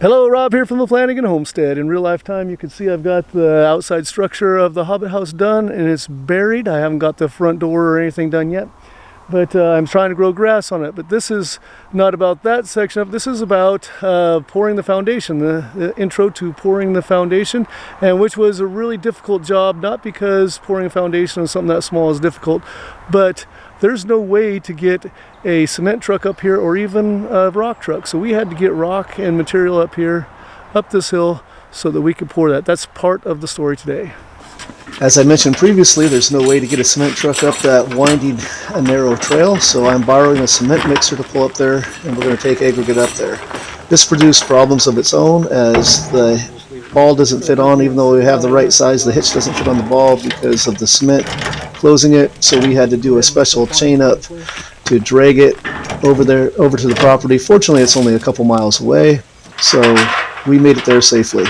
Hello, Rob here from the Flanagan Homestead. In real life time, you can see I've got the outside structure of the Hobbit House done, and it's buried. I haven't got the front door or anything done yet, but I'm trying to grow grass on it. But this is not about that section of it. This is about pouring the foundation, the intro to pouring the foundation, and which was a really difficult job, not because pouring a foundation on something that small is difficult, but there's no way to get a cement truck up here or even a rock truck. So we had to get rock and material up here, up this hill, so that we could pour that. That's part of the story today. As I mentioned previously, there's no way to get a cement truck up that winding, narrow trail, so I'm borrowing a cement mixer to pull up there, and we're going to take aggregate up there. This produced problems of its own, as the ball doesn't fit on. Even though we have the right size, the hitch doesn't fit on the ball because of the cement closing it, so we had to do a special chain up to drag it over to the property. Fortunately, it's only a couple miles away, so we made it there safely.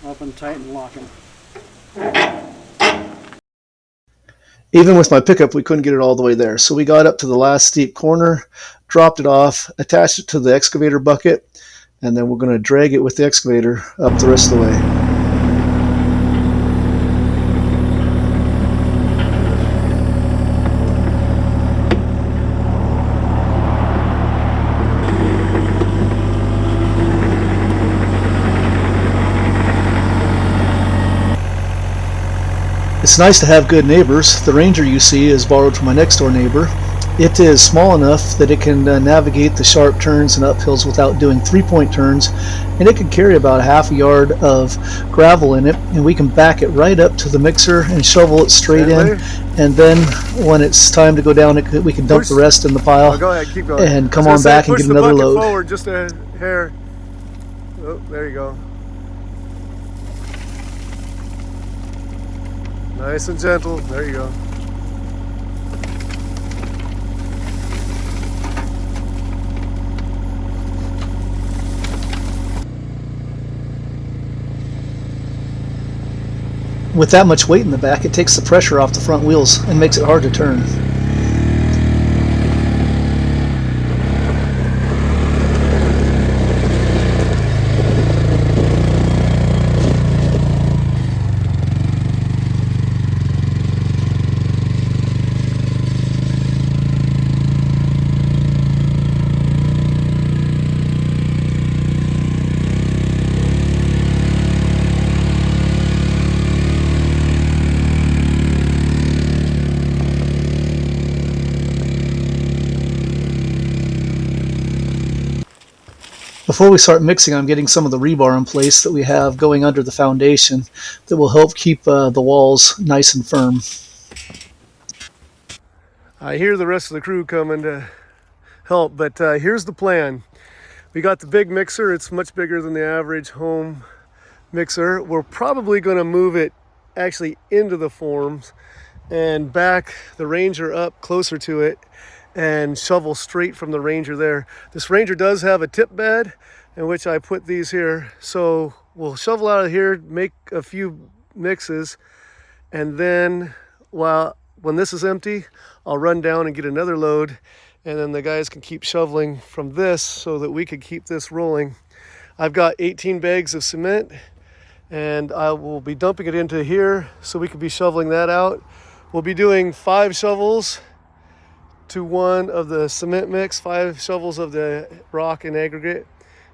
Up and tight and locking. Even with my pickup, we couldn't get it all the way there, so we got up to the last steep corner, dropped it off, attached it to the excavator bucket, and then we're going to drag it with the excavator up the rest of the way. It's nice to have good neighbors. The Ranger you see is borrowed from my next door neighbor. It is small enough that it can navigate the sharp turns and uphills without doing three-point turns, and it can carry about half a yard of gravel in it, and we can back it right up to the mixer and shovel it straight in, and then when it's time to go down, we can dump the rest in the pile. Go ahead, keep going. And come on back and get another load. Push the bucket forward just a hair. Oh, there you go. Nice and gentle. There you go. With that much weight in the back, it takes the pressure off the front wheels and makes it hard to turn. Before we start mixing, I'm getting some of the rebar in place that we have going under the foundation that will help keep the walls nice and firm. I hear the rest of the crew coming to help, but here's the plan. We got the big mixer. It's much bigger than the average home mixer. We're probably going to move it actually into the forms and back the Ranger up closer to it and shovel straight from the Ranger there. This Ranger does have a tip bed in which I put these here. So we'll shovel out of here, make a few mixes, and then when this is empty, I'll run down and get another load, and then the guys can keep shoveling from this so that we could keep this rolling. I've got 18 bags of cement, and I will be dumping it into here so we could be shoveling that out. We'll be doing 5 shovels to 1 of the cement mix, 5 shovels of the rock and aggregate,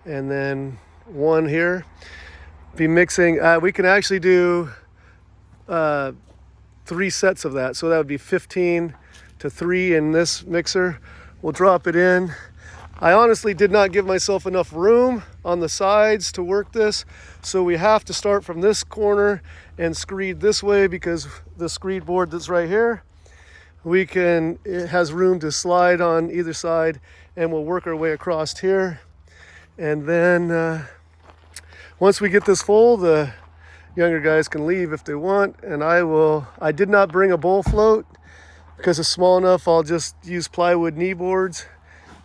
and then 1 here. Be mixing, we can actually do 3 sets of that, so that would be 15 to 3 in this mixer. We'll drop it in. I honestly did not give myself enough room on the sides to work this, so we have to start from this corner and screed this way, because the screed board that's right here, it has room to slide on either side, and we'll work our way across here. And then once we get this full, the younger guys can leave if they want, and I did not bring a bowl float because it's small enough. I'll just use plywood knee boards,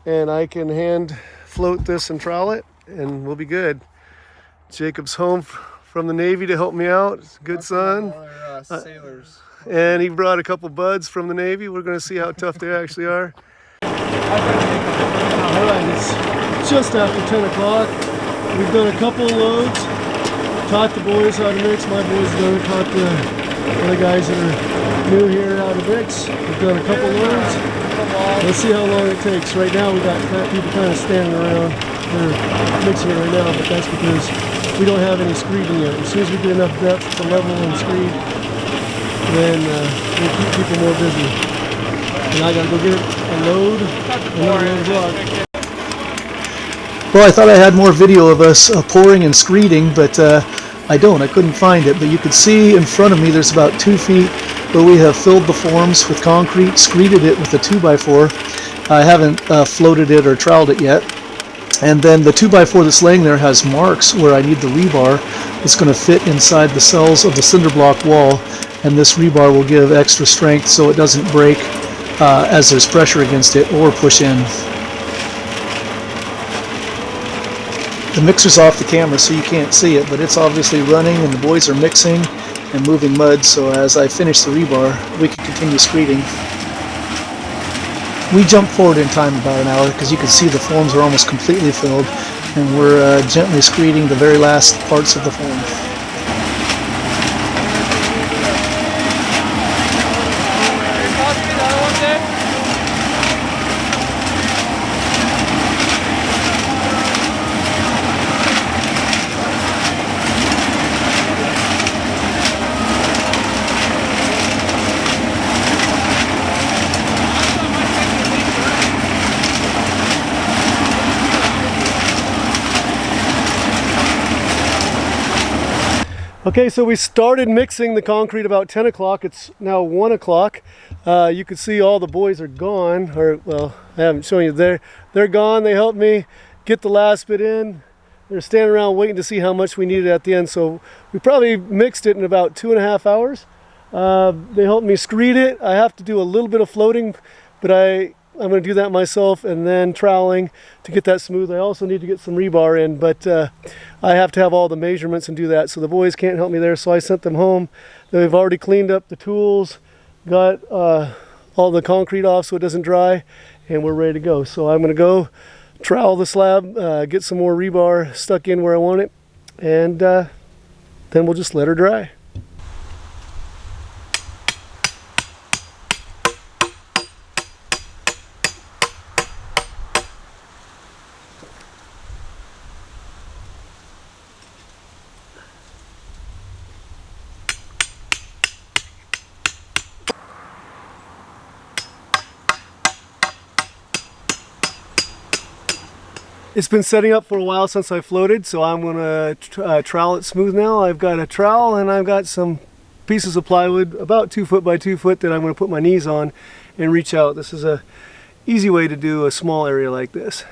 and I can hand float this and trowel it, and we'll be good. Jacob's home from the Navy to help me out. Good son. Sailors. And he brought a couple buds from the Navy. We're going to see how tough they actually are. just after 10 o'clock. We've done a couple of loads, taught the boys how to mix. My boys have done it, taught the other guys that are new here how to mix. We've done a couple loads. Let's see how long it takes. Right now we got people kind of standing around. They're mixing it right now, but that's because we don't have any screeding yet. As soon as we get enough depth to level and screed, then we'll keep people more busy. And I gotta go get a load and then we'll vlog. Well, I thought I had more video of us pouring and screeding, but I don't. I couldn't find it. But you could see in front of me there's about 2 feet where we have filled the forms with concrete, screeded it with a 2x4. I haven't floated it or troweled it yet. And then the 2x4 that's laying there has marks where I need the rebar that's going to fit inside the cells of the cinder block wall. And this rebar will give extra strength so it doesn't break as there's pressure against it or push in. The mixer's off the camera so you can't see it, but it's obviously running and the boys are mixing and moving mud, so as I finish the rebar, we can continue screeding. We jumped forward in time about an hour because you can see the forms are almost completely filled, and we're gently screeding the very last parts of the form. Okay, so we started mixing the concrete about 10 o'clock. It's now 1 o'clock. You can see all the boys are gone, or well, I haven't shown you. They're gone. They helped me get the last bit in. They're standing around waiting to see how much we needed at the end. So we probably mixed it in about 2.5 hours. They helped me screed it. I have to do a little bit of floating, but I'm going to do that myself, and then troweling to get that smooth. I also need to get some rebar in, but I have to have all the measurements and do that, so the boys can't help me there, so I sent them home. They've already cleaned up the tools, got all the concrete off so it doesn't dry, and we're ready to go. So I'm going to go trowel the slab, get some more rebar stuck in where I want it, and then we'll just let her dry. It's been setting up for a while since I floated, so I'm going to trowel it smooth now. I've got a trowel and I've got some pieces of plywood about 2 foot by 2 foot that I'm going to put my knees on and reach out. This is a easy way to do a small area like this.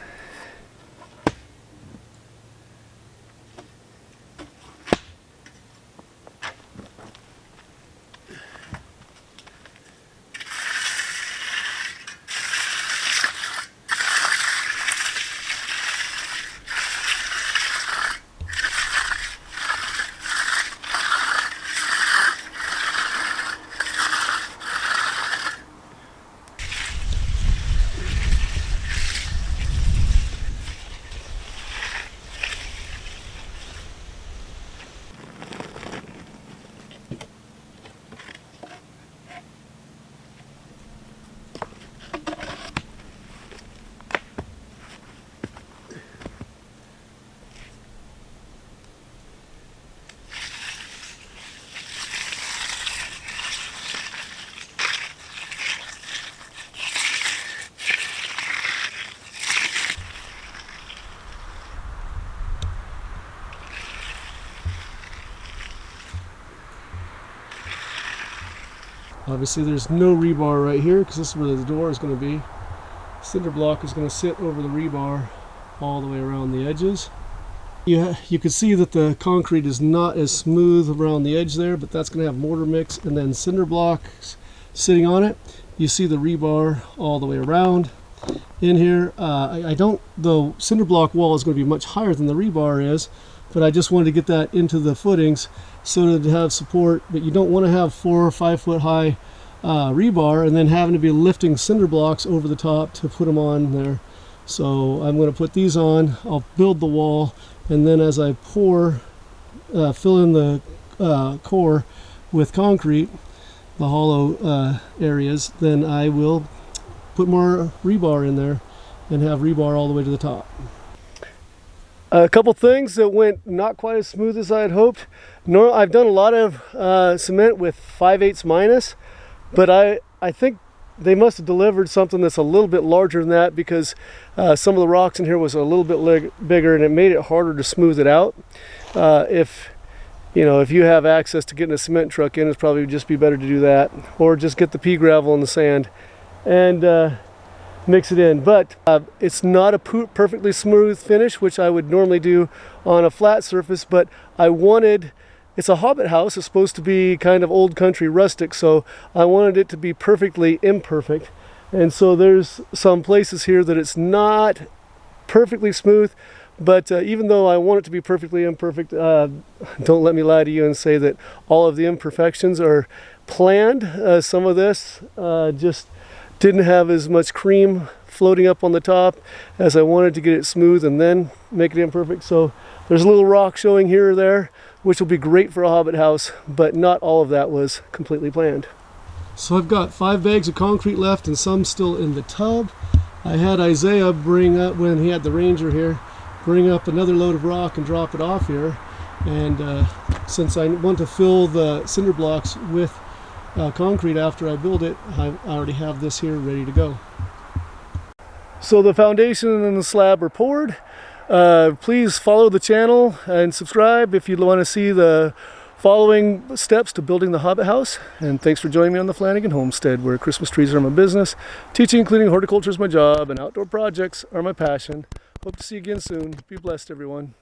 Obviously there's no rebar right here because this is where the door is going to be. Cinder block is going to sit over the rebar all the way around the edges. You can see that the concrete is not as smooth around the edge there, but that's going to have mortar mix and then cinder blocks sitting on it. You see the rebar all the way around in here. The cinder block wall is going to be much higher than the rebar is, but I just wanted to get that into the footings so to have support. But you don't want to have 4 or 5 foot high rebar and then having to be lifting cinder blocks over the top to put them on there. So I'm going to put these on, I'll build the wall, and then as I pour, fill in the core with concrete, the hollow areas, then I will put more rebar in there and have rebar all the way to the top. A couple things that went not quite as smooth as I had hoped. I've done a lot of cement with 5/8 minus, but I think they must have delivered something that's a little bit larger than that, because some of the rocks in here was a little bit bigger, and it made it harder to smooth it out. If you have access to getting a cement truck in, it's probably just be better to do that, or just get the pea gravel and the sand and mix it in. But it's not a perfectly smooth finish, which I would normally do on a flat surface, but it's a Hobbit house. It's supposed to be kind of old country rustic, so I wanted it to be perfectly imperfect. And so there's some places here that it's not perfectly smooth, but even though I want it to be perfectly imperfect, don't let me lie to you and say that all of the imperfections are planned. Some of this just didn't have as much cream floating up on the top as I wanted to get it smooth and then make it imperfect. So there's a little rock showing here or there, which will be great for a Hobbit house, but not all of that was completely planned. So I've got 5 bags of concrete left and some still in the tub. I had Isaiah bring up, when he had the Ranger here, bring up another load of rock and drop it off here. And since I want to fill the cinder blocks with concrete after I build it, I already have this here ready to go. So the foundation and the slab are poured. Please follow the channel and subscribe if you want to see the following steps to building the Hobbit house. And thanks for joining me on the Flanagan Homestead, where Christmas trees are my business, teaching and cleaning horticulture is my job, and outdoor projects are my passion. Hope to see you again soon. Be blessed, everyone.